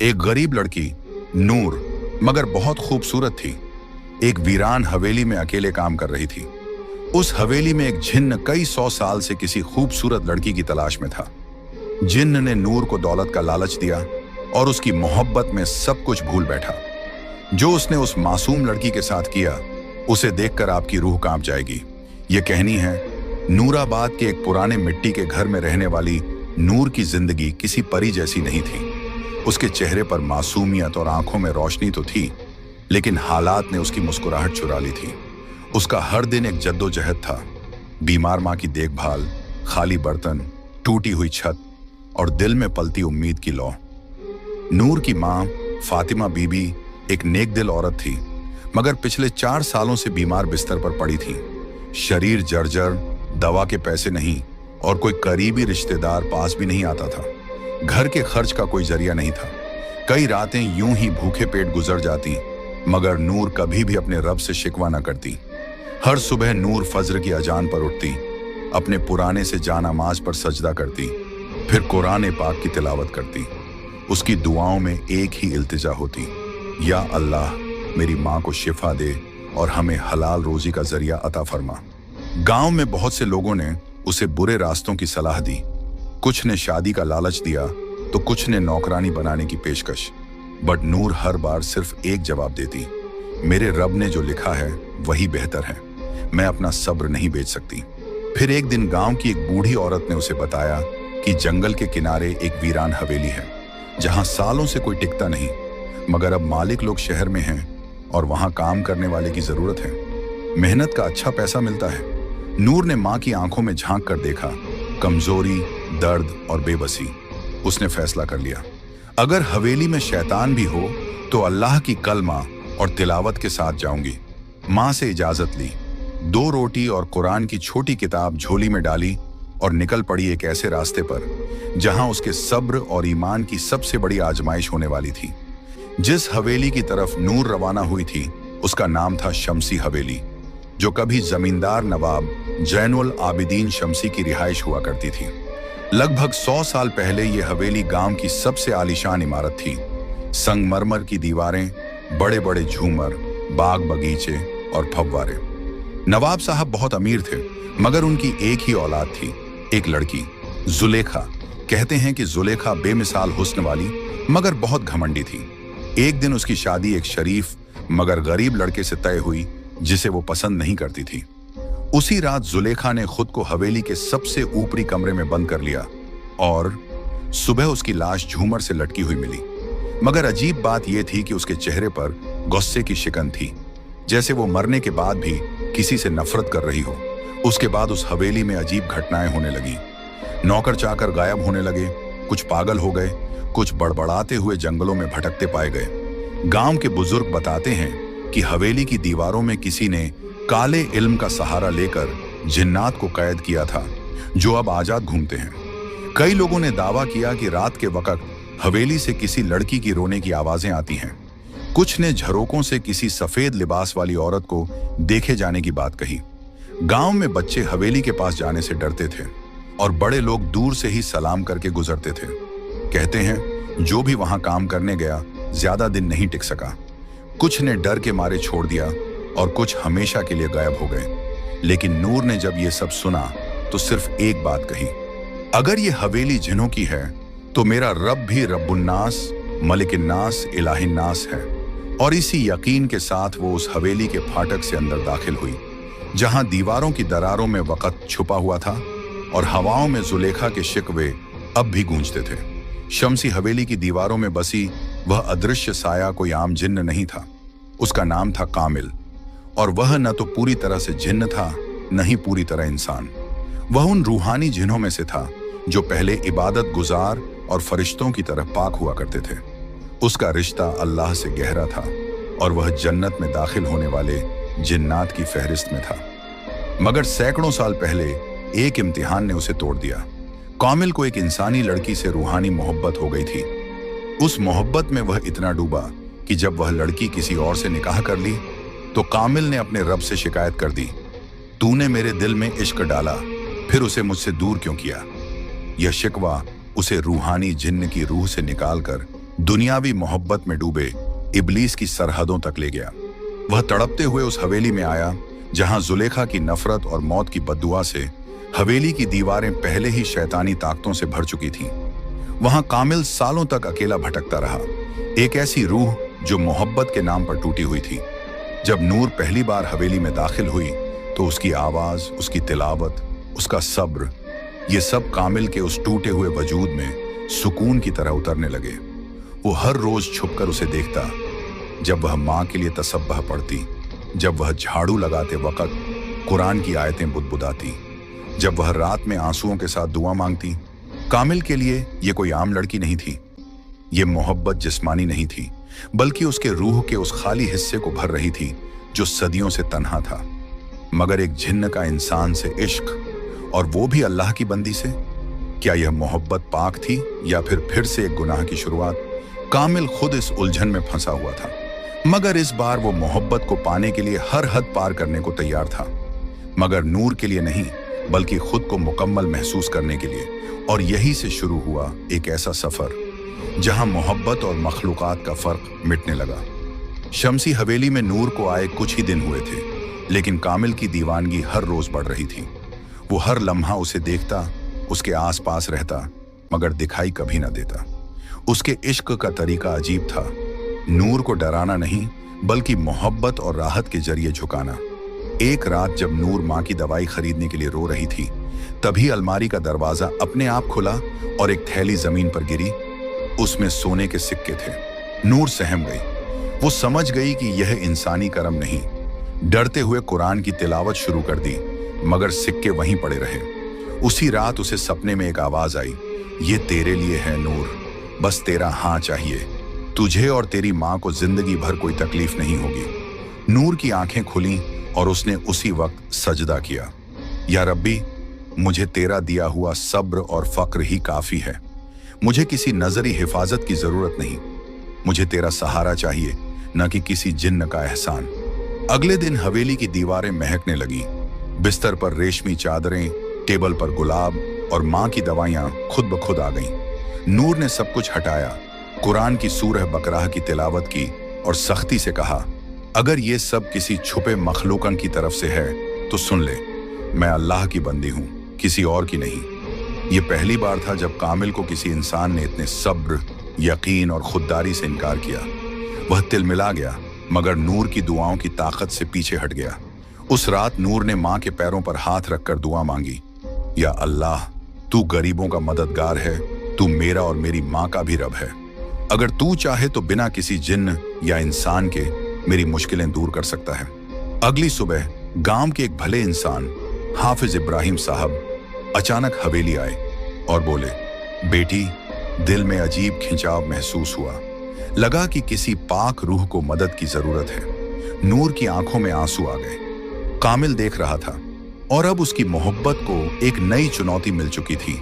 एक गरीब लड़की नूर, मगर बहुत खूबसूरत थी, एक वीरान हवेली में अकेले काम कर रही थी। उस हवेली में एक जिन्न कई 100 साल से किसी खूबसूरत लड़की की तलाश में था। जिन्न ने नूर को दौलत का लालच दिया और उसकी मोहब्बत में सब कुछ भूल बैठा। जो उसने उस मासूम लड़की के साथ किया, उसे देखकर आपकी रूह कांप जाएगी। ये कहानी है नूराबाद के एक पुराने मिट्टी के घर में रहने वाली नूर की जिंदगी किसी परी जैसी नहीं थी। उसके चेहरे पर मासूमियत और आंखों में रोशनी तो थी, लेकिन हालात ने उसकी मुस्कुराहट चुरा ली थी। उसका हर दिन एक जद्दोजहद था। बीमार माँ की देखभाल, खाली बर्तन, टूटी हुई छत और दिल में पलती उम्मीद की लौ। नूर की माँ फातिमा बीबी एक नेक दिल औरत थी, मगर पिछले 4 सालों से बीमार बिस्तर पर पड़ी थी। शरीर जर्जर, दवा के पैसे नहीं और कोई करीबी रिश्तेदार पास भी नहीं आता था। घर के खर्च का कोई जरिया नहीं था। कई रातें यूं ही भूखे पेट गुजर जाती, मगर नूर कभी भी अपने रब से शिकवा न करती। हर सुबह नूर फज्र की अजान पर उठती, अपने पुराने से जानामाज पर सजदा करती, फिर कुरान पाक की तिलावत करती। उसकी दुआओं में एक ही इल्तिजा होती, या अल्लाह मेरी माँ को शिफा दे और हमें हलाल रोजी का जरिया अता फरमा। गांव में बहुत से लोगों ने उसे बुरे रास्तों की सलाह दी। कुछ ने शादी का लालच दिया तो कुछ ने नौकरानी बनाने की पेशकश। बट नूर हर बार सिर्फ एक जवाब देती, मेरे रब ने जो लिखा है वही बेहतर है, मैं अपना सब्र नहीं बेच सकती। फिर एक दिन गांव की एक बूढ़ी औरत ने उसे बताया कि जंगल के किनारे एक वीरान हवेली है, जहां सालों से कोई टिकता नहीं, मगर अब मालिक लोग शहर में हैं और वहां काम करने वाले की जरूरत है। मेहनत का अच्छा पैसा मिलता है। नूर ने माँ की आंखों में झांक कर देखा, कमजोरी, दर्द और बेबसी। उसने फैसला कर लिया, अगर हवेली में शैतान भी हो तो अल्लाह की कलमा और तिलावत के साथ जाऊंगी। माँ से इजाजत ली, 2 रोटी और कुरान की छोटी किताब झोली में डाली और निकल पड़ी एक ऐसे रास्ते पर जहां उसके सब्र और ईमान की सबसे बड़ी आजमाइश होने वाली थी। जिस हवेली की तरफ नूर रवाना हुई थी, उसका नाम था शमसी हवेली, जो कभी जमींदार नवाब जैनुल आबिदीन शमसी की रिहाइश हुआ करती थी। लगभग 100 साल पहले यह हवेली गांव की सबसे आलीशान इमारत थी। संगमरमर की दीवारें, बड़े बड़े झूमर, बाग बगीचे और फव्वारे। नवाब साहब बहुत अमीर थे, मगर उनकी एक ही औलाद थी, एक लड़की, जुलेखा। कहते हैं कि जुलेखा बेमिसाल हुस्न वाली मगर बहुत घमंडी थी। एक दिन उसकी शादी एक शरीफ मगर गरीब लड़के से तय हुई, जिसे वो पसंद नहीं करती थी। उसी रात जुलेखा ने खुद को हवेली के सबसे ऊपरी कमरे में बंद कर लिया और सुबह उसकी लाश झूमर से लटकी हुई मिली। मगर अजीब बात यह थी कि उसके चेहरे पर गुस्से की शिकन थी, जैसे वो मरने के बाद भी किसी से नफरत कर रही हो। उसके बाद उस हवेली में अजीब घटनाएं होने लगी। नौकर चाकर गायब होने लगे, कुछ पागल हो गए, कुछ बड़बड़ाते हुए जंगलों में भटकते पाए गए। गांव के बुजुर्ग बताते हैं कि हवेली की दीवारों में किसी ने काले इल्म का सहारा लेकर जिन्नात को कैद किया था, जो अब आजाद घूमते हैं। कई लोगों ने दावा किया कि रात के वक्त हवेली से किसी लड़की की रोने की आवाजें आती हैं। कुछ ने झरोकों से किसी सफेद लिबास वाली औरत को देखे जाने की बात कही। गांव में बच्चे हवेली के पास जाने से डरते थे और बड़े लोग दूर से ही सलाम करके गुजरते थे। कहते हैं जो भी वहां काम करने गया ज्यादा दिन नहीं टिक सका। कुछ ने डर के मारे छोड़ दिया और कुछ हमेशा के लिए गायब हो गए। लेकिन नूर ने जब ये सब सुना तो सिर्फ एक बात कही, अगर ये हवेली जिन्हों की है तो मेरा रब भी रब्बुन्नास, मलिकिन्नास, इलाहिन्नास है। और इसी यकीन के साथ वो उस हवेली के फाटक से अंदर दाखिल हुई, जहां दीवारों की दरारों में वक़्त छुपा हुआ था और हवाओं में जुलेखा के शिकवे अब भी गूंजते थे। शमसी हवेली की दीवारों में बसी वह अदृश्य साया कोई आम जिन्न नहीं था। उसका नाम था कामिल, और वह न तो पूरी तरह से जिन्न था, न ही पूरी तरह इंसान। वह उन रूहानी जिन्हों में से था जो पहले इबादत गुजार और फरिश्तों की तरह पाक हुआ करते थे। उसका रिश्ता अल्लाह से गहरा था और वह जन्नत में दाखिल होने वाले जिन्नात की फहरिस्त में था। मगर सैकड़ों साल पहले एक इम्तिहान ने उसे तोड़ दिया। कामिल को एक इंसानी लड़की से रूहानी मोहब्बत हो गई थी। उस मोहब्बत में वह इतना डूबा कि जब वह लड़की किसी और से निकाह कर ली तो कामिल ने अपने रब से शिकायत कर दी, तूने मेरे दिल में इश्क डाला, फिर उसे मुझसे दूर क्यों किया। यह शिकवा उसे रूहानी जिन्न की रूह से निकालकर दुनियावी मोहब्बत में डूबे इब्लीस की सरहदों तक ले गया। वह तड़पते हुए उस हवेली में आया जहां जुलेखा की नफरत और मौत की बद्दुआ से हवेली की दीवारें पहले ही शैतानी ताकतों से भर चुकी थीं। वहां कामिल सालों तक अकेला भटकता रहा, एक ऐसी रूह जो मोहब्बत के नाम पर टूटी हुई थी। जब नूर पहली बार हवेली में दाखिल हुई तो उसकी आवाज, उसकी तिलावत, उसका सब्र, ये सब कामिल के उस टूटे हुए वजूद में सुकून की तरह उतरने लगे। वो हर रोज छुपकर उसे देखता, जब वह माँ के लिए तसब्बह पढ़ती, जब वह झाड़ू लगाते वक्त कुरान की आयतें बुदबुदाती, जब वह रात में आंसुओं के साथ दुआ मांगती। कामिल के लिए ये कोई आम लड़की नहीं थी। ये मोहब्बत जिस्मानी नहीं थी, बल्कि उसके रूह के उस खाली हिस्से को भर रही थी जो सदियों से तन्हा था। मगर एक जिन्न का इंसान से इश्क, और वो भी अल्लाह की बंदी से, क्या यह मोहब्बत पाक थी या फिर से एक गुनाह की शुरुआत? कामिल खुद इस उलझन में फंसा हुआ था, मगर इस बार वो मोहब्बत को पाने के लिए हर हद पार करने को तैयार था। मगर नूर के लिए नहीं, बल्कि खुद को मुकम्मल महसूस करने के लिए। और यही से शुरू हुआ एक ऐसा सफर जहां मोहब्बत और मखलूकात का फर्क मिटने लगा। शमसी हवेली में नूर को आए कुछ ही दिन हुए थे, लेकिन कामिल की दीवानगी हर रोज बढ़ रही थी। वो हर लम्हा उसे देखता, उसके आसपास रहता, मगर दिखाई कभी ना देता। उसके इश्क का तरीका अजीब था, नूर को डराना नहीं, बल्कि मोहब्बत और राहत के जरिए झुकाना। एक रात जब नूर माँ की दवाई खरीदने के लिए रो रही थी, तभी अलमारी का दरवाजा अपने आप खुला और एक थैली जमीन पर गिरी। उसमें सोने के सिक्के थे। नूर सहम गई। वो समझ गई कि यह इंसानी करम नहीं। डरते हुए कुरान की तिलावत शुरू कर दी, मगर सिक्के वहीं पड़े रहे। उसी रात उसे सपने में एक आवाज आई, ये तेरे लिए है नूर, बस तेरा हाँ चाहिए। तुझे और तेरी माँ को जिंदगी भर कोई तकलीफ नहीं होगी। नूर की आंखें खुलीं और उसने उसी वक्त सजदा किया, या रब्बी, मुझे तेरा दिया हुआ सब्र और फक्र ही काफी है। मुझे किसी नजरी हिफाजत की जरूरत नहीं। मुझे तेरा सहारा चाहिए, न कि किसी जिन्न का एहसान। अगले दिन हवेली की दीवारें महकने लगी। बिस्तर पर रेशमी चादरें, टेबल पर गुलाब और माँ की दवाइयां खुद ब खुद आ गईं। नूर ने सब कुछ हटाया, कुरान की सूरह बकराह की तिलावत की और सख्ती से कहा, अगर ये सब किसी छुपे मखलूकन की तरफ से है तो सुन ले, मैं अल्लाह की बंदी हूँ, किसी और की नहीं। ये पहली बार था जब कामिल को किसी इंसान ने इतने सब्र, यकीन और खुददारी से इनकार किया। वह तिलमिला गया, मगर नूर की दुआओं की ताकत से पीछे हट गया। उस रात नूर ने माँ के पैरों पर हाथ रखकर दुआ मांगी, या अल्लाह, तू गरीबों का मददगार है, तू मेरा और मेरी माँ का भी रब है। अगर तू चाहे तो बिना किसी जिन्न या इंसान के मेरी मुश्किलें दूर कर सकता है। अगली सुबह गांव के एक भले इंसान हाफिज इब्राहिम साहब अचानक हवेली आए और बोले, बेटी, दिल में अजीब खिंचाव महसूस हुआ। लगा कि किसी पाक रूह को मदद की जरूरत है। नूर की आंखों में आंसू आ गए। कामिल देख रहा था और अब उसकी मोहब्बत को एक नई चुनौती मिल चुकी थी,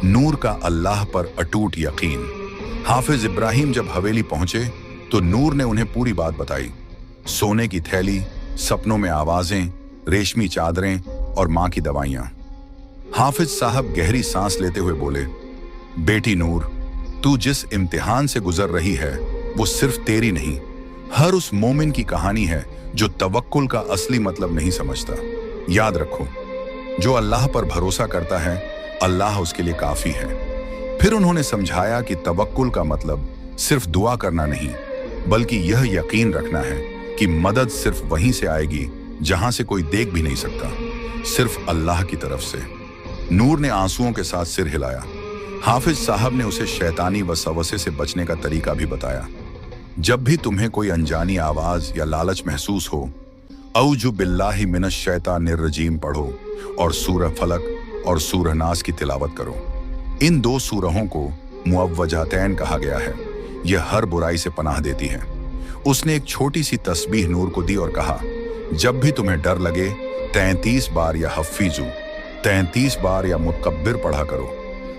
नूर का अल्लाह पर अटूट यकीन। हाफिज इब्राहिम जब हवेली पहुंचे तो नूर ने उन्हें पूरी बात बताई। सोने की थैली, सपनों में आवाजें, रेशमी चादरें और माँ की दवाइयां। हाफिज साहब गहरी सांस लेते हुए बोले, बेटी नूर, तू जिस इम्तिहान से गुजर रही है वो सिर्फ तेरी नहीं, हर उस मोमिन की कहानी है जो तवक्कुल का असली मतलब नहीं समझता। याद रखो, जो अल्लाह पर भरोसा करता है, अल्लाह उसके लिए काफी है। फिर उन्होंने समझाया कि तवक्कुल का मतलब सिर्फ दुआ करना नहीं, बल्कि यह यकीन रखना है कि मदद सिर्फ वहीं से आएगी जहां से कोई देख भी नहीं सकता, सिर्फ अल्लाह की तरफ से। नूर ने आंसुओं के साथ सिर हिलाया। हाफिज साहब ने उसे शैतानी वसवसे से बचने का तरीका भी बताया। जब भी तुम्हें कोई अनजानी आवाज या लालच महसूस हो, औजु बिल्लाहि मिनश शैतानिर रजीम पढ़ो और सूरह फलक और सूरह नास की तिलावत करो। इन दो सूरहों को मुअव्वजातैन कहा गया है। यह हर बुराई से पनाह देती है। उसने एक छोटी सी तस्बीह नूर को दी और कहा, जब भी तुम्हें डर लगे 33 बार या हफीजू, 33 बार या मुतकब्बिर पढ़ा करो।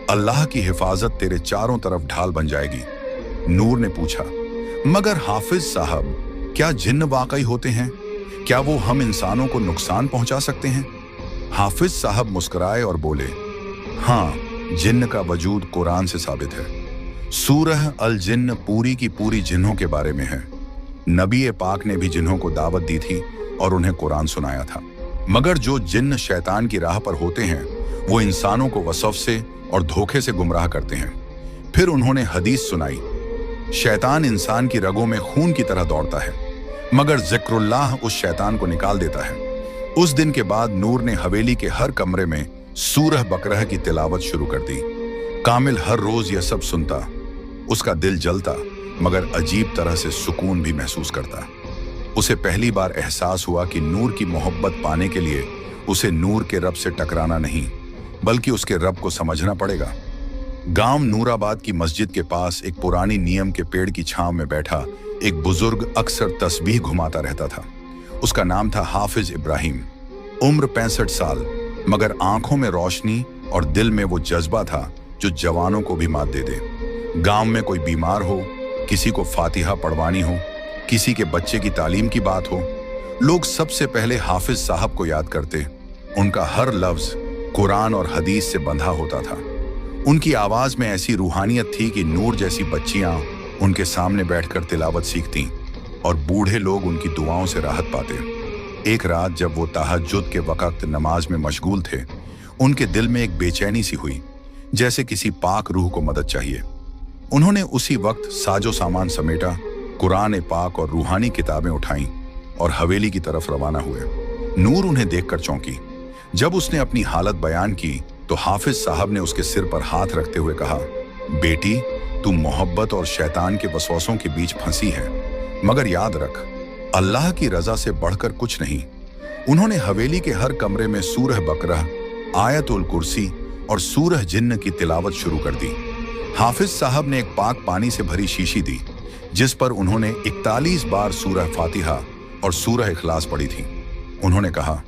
अल्लाह की हिफाजत तेरे चारों तरफ ढाल बन जाएगी। नूर ने पूछा, मगर हाफिज साहब, क्या जिन्न वाकई होते हैं? क्या वो हम इंसानों को नुकसान पहुंचा सकते हैं? हाफिज साहब मुस्कुराए और बोले, हाँ, जिन्न का वजूद कुरान से साबित है। सूरह अल जिन्न पूरी की पूरी जिन्हों के बारे में है। नबी पाक ने भी जिन्हों को दावत दी थी और उन्हें कुरान सुनाया था। मगर जो जिन्न शैतान की राह पर होते हैं वो इंसानों को वसफ से और धोखे से गुमराह करते हैं। फिर उन्होंने हदीस सुनाई, शैतान इंसान की रगों में खून की तरह दौड़ता है, मगर जिक्रुल्लाह उस शैतान को निकाल देता है। उस दिन के बाद नूर ने हवेली के हर कमरे में सूरह बकरह की तिलावत शुरू कर दी। कामिल हर रोज यह सब सुनता, उसका दिल जलता, मगर अजीब तरह से सुकून भी महसूस करता। उसे पहली बार एहसास हुआ कि नूर की मोहब्बत पाने के लिए उसे नूर के रब से टकराना नहीं, बल्कि उसके रब को समझना पड़ेगा। गांव नूराबाद की मस्जिद के पास एक पुरानी नीम के पेड़ की छांव में बैठा एक बुजुर्ग अक्सर तस्बीह घुमाता रहता था। उसका नाम था हाफिज इब्राहिम। उम्र 65 साल, मगर आंखों में रोशनी और दिल में वो जज्बा था जो जवानों को भी मात दे दे। गांव में कोई बीमार हो, किसी को फातिहा पढ़वानी हो, किसी के बच्चे की तालीम की बात हो, लोग सबसे पहले हाफिज साहब को याद करते। उनका हर लफ्ज कुरान और हदीस से बंधा होता था। उनकी आवाज में ऐसी रूहानियत थी कि नूर जैसी बच्चियां उनके सामने बैठकर तिलावत सीखती और बूढ़े लोग उनकी दुआओं से राहत पाते। एक रात जब वो तहज्जुद के वक्त नमाज में मशगूल थे, उनके दिल में एक बेचैनी सी हुई, जैसे किसी पाक रूह को मदद चाहिए। उन्होंने उसी वक्त साजो सामान समेटा, कुरान पाक और रूहानी किताबें उठाईं और हवेली की तरफ रवाना हुए। नूर उन्हें देखकर चौंकी। जब उसने अपनी हालत बयान की तो हाफिज साहब ने उसके सिर पर हाथ रखते हुए कहा, बेटी, तू मोहब्बत और शैतान के वसवसों के बीच फंसी है, मगर याद रख, अल्लाह की रजा से बढ़कर कुछ नहीं। उन्होंने हवेली के हर कमरे में सूरह बकरह, आयतुल कुर्सी और सूरह जिन्न की तिलावत शुरू कर दी। हाफिज साहब ने एक पाक पानी से भरी शीशी दी, जिस पर उन्होंने 41 बार सूरह फातिहा और सूरह इखलास पढ़ी थी। उन्होंने कहा,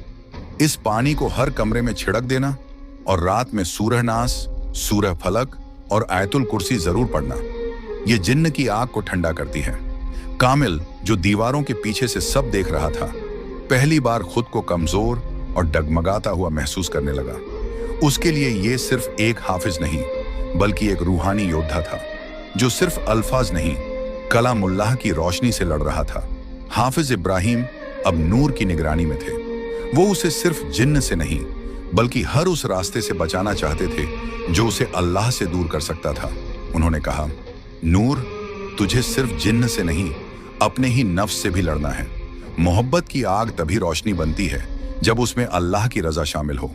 इस पानी को हर कमरे में छिड़क देना और रात में सूरह नास, सूरह फलक और आयतुल कुर्सी जरूर पढ़ना। ये जिन्न की आग को ठंडा करती है। कामिल, जो दीवारों के पीछे से सब देख रहा था, पहली बार खुद को कमजोर और डगमगाता हुआ महसूस करने लगा। उसके लिए ये सिर्फ एक हाफिज नहीं, बल्कि एक रूहानी योद्धा था, जो सिर्फ अल्फाज नहीं, कलामुल्लाह की रोशनी से लड़ रहा था। हाफिज इब्राहिम अब नूर की निगरानी में थे। वो उसे सिर्फ जिन्न से नहीं, बल्कि हर उस रास्ते से बचाना चाहते थे जो उसे अल्लाह से दूर कर सकता था। उन्होंने कहा, नूर, तुझे सिर्फ जिन्न से नहीं, अपने ही नफ्स से भी लड़ना है। मोहब्बत की आग तभी रोशनी बनती है जब उसमें अल्लाह की रजा शामिल हो।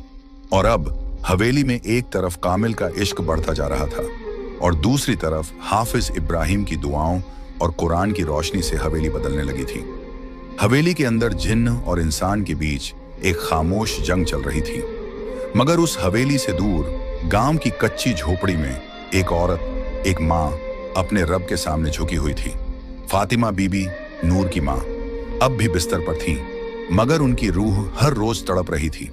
और अब हवेली में एक तरफ कामिल का इश्क बढ़ता जा रहा था और दूसरी तरफ हाफिज इब्राहिम की दुआओं और कुरान की रोशनी से हवेली बदलने लगी थी। हवेली के अंदर जिन्न और इंसान के बीच एक खामोश जंग चल रही थी। मगर उस हवेली से दूर गांव की कच्ची झोपड़ी में एक औरत, एक माँ, अपने रब के सामने झुकी हुई थी। फातिमा बीबी, नूर की माँ, अब भी बिस्तर पर थी, मगर उनकी रूह हर रोज तड़प रही थी।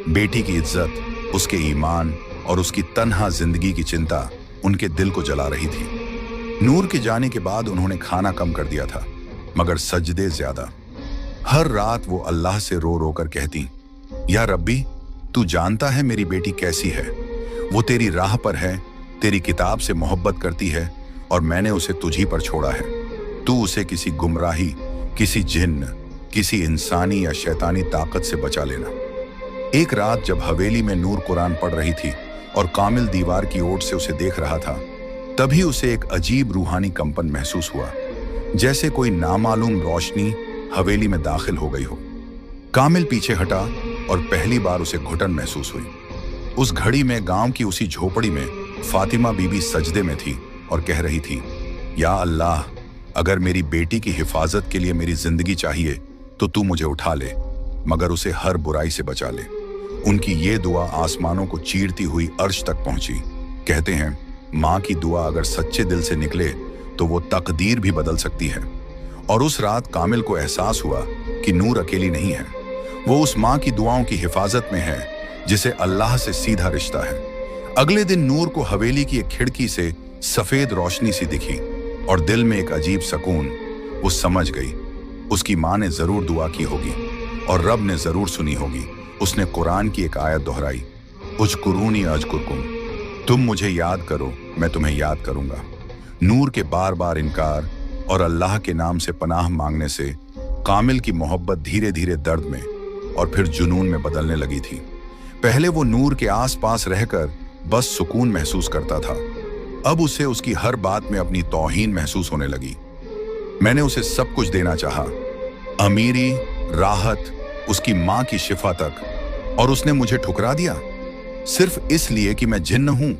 बेटी की इज्जत, उसके ईमान और उसकी तन्हा जिंदगी की चिंता उनके दिल को जला रही थी। नूर के जाने के बाद उन्होंने खाना कम कर दिया था, मगर सजदे ज्यादा। हर रात वो अल्लाह से रो रो कर कहती, या रब्बी, तू जानता है मेरी बेटी कैसी है। वो तेरी राह पर है, तेरी किताब से मोहब्बत करती है और मैंने उसे तुझी पर छोड़ा है। तू उसे किसी गुमराही, किसी जिन्न, किसी इंसानी या शैतानी ताकत से बचा लेना। एक रात जब हवेली में नूर कुरान पढ़ रही थी और कामिल दीवार की ओर से उसे देख रहा था, तभी उसे एक अजीब रूहानी कंपन महसूस हुआ, जैसे कोई नामालूम रोशनी हवेली में दाखिल हो गई हो। कामिल पीछे हटा और पहली बार उसे घुटन महसूस हुई। उस घड़ी में गांव की उसी झोपड़ी में फातिमा बीबी सजदे में थी और कह रही थी, या अल्लाह, अगर मेरी बेटी की हिफाजत के लिए मेरी जिंदगी चाहिए तो तू मुझे उठा ले, मगर उसे हर बुराई से बचा ले। उनकी ये दुआ आसमानों को चीरती हुई अर्श तक पहुंची। कहते हैं, माँ की दुआ अगर सच्चे दिल से निकले तो वो तकदीर भी बदल सकती है। और उस रात कामिल को एहसास हुआ कि नूर अकेली नहीं है। वो उस माँ की दुआओं की हिफाजत में है जिसे अल्लाह से सीधा रिश्ता है। अगले दिन नूर को हवेली की एक खिड़की से सफेद रोशनी सी दिखी और दिल में एक अजीब सुकून। वो समझ गई, उसकी माँ ने जरूर दुआ की होगी और रब ने जरूर सुनी होगी। उसने कुरान की एक आयत दोहराई, उज्कुरूनी अज़कुरकुम, तुम मुझे याद करो, मैं तुम्हें याद करूंगा। नूर के बार बार इनकार और अल्लाह के नाम से पनाह मांगने से कामिल की मोहब्बत धीरे धीरे दर्द में और फिर जुनून में बदलने लगी थी। पहले वो नूर के आसपास रहकर बस सुकून महसूस करता था, अब उसे उसकी हर बात में अपनी तौहीन महसूस होने लगी। मैंने उसे सब कुछ देना चाहा, अमीरी, राहत, उसकी माँ की शिफा तक, और उसने मुझे ठुकरा दिया सिर्फ इसलिए कि मैं जिन्न हूं।